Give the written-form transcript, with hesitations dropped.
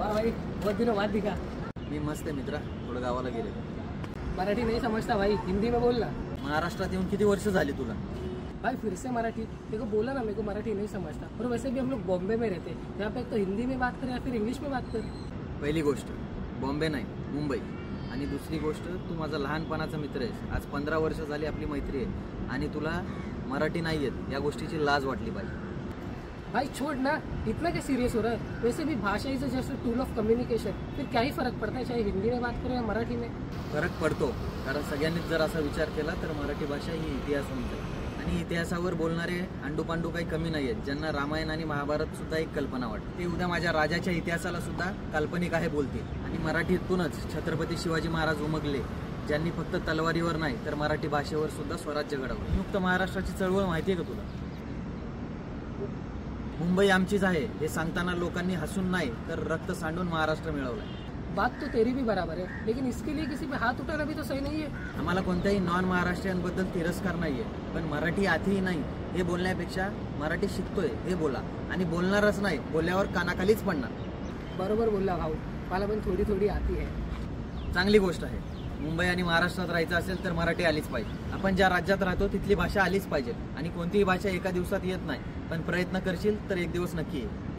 वाह भाई, बहुत दिनों बाद दिखा। मी मस्त आहे मित्रा, थोडं गावाला गेले. मराठी नहीं समझता भाई, हिंदी में बोलना। महाराष्ट्रात येऊन किती वर्ष झाली तुला? भाई फिर से मराठी, मेरे को बोला ना, मेरे को मराठी नहीं समझता। और वैसे भी हम लोग बॉम्बे में रहते हैं, यहाँ पे तो हिंदी में बात करें या फिर इंग्लिश में बात करें। पहिली गोष्ट बॉम्बे नाही, मुंबई. आणि दुसरी गोष्ट, तू माझा लहानपणाचा मित्र आहेस. आज 15 वर्ष झाली आपली मैत्री आहे आणि तुला मराठी नाही येत या गोष्टीची लाज वाटली पाहिजे. भाई छोड़ ना, इतना क्या सीरियस हो रहा है? वैसे भी भाषा is just tool of communication, फिर क्या ही फर्क पड़ता है चाहे हिंदी में बात करो या मराठी में. फरक पडतो, कारण सगळ्यांनीच जर असा विचार केला तर मराठी भाषा ही इतिहास म्हणते. आणि इतिहासावर बोलणारे अंडूपांडू काही कमी नाही आहेत, ज्यांना रामायण आणि महाभारत सुद्धा एक कल्पना वाटते. ते उद्या माझ्या राजाच्या इतिहासाला सुद्धा काल्पनिक आहे बोलतील. आणि मराठीतूनच छत्रपती शिवाजी महाराज उमगले, ज्यांनी फक्त तलवारीवर नाही तर मराठी भाषेवर सुद्धा स्वराज्य घडवलं. संयुक्त महाराष्ट्राची चळवळ माहिती आहे का तुला? मुंबई आमचीच आहे हे सांगताना लोकांनी हसून नाही तर रक्त सांडून महाराष्ट्र मिळवलाय. बात तो तेरी भी बराबर है, लेकिन इसके लिए किसी पे हाथ उठाना भी तो सही नहीं है. आम्हाला कोणत्याही नॉन महाराष्ट्रीयांबद्दल तिरस्कार नाहीये, पण मराठी आतीही नाही हे बोलण्यापेक्षा मराठी शिकतोय हे बोला. आणि बोलणारच नाही, बोलल्यावर कानाखालीच पडणार. बरोबर बोलला भाऊ, मला पण थोडी थोडी आती है. चांगली गोष्ट आहे. मुंबई आणि महाराष्ट्रात राहायचं असेल तर मराठी आलीच पाहिजे. आपण ज्या राज्यात राहतो तिथली भाषा आलीच पाहिजे. आणि कोणतीही भाषा एका दिवसात येत नाही, पण प्रयत्न करशील तर एक दिवस नक्की येईल.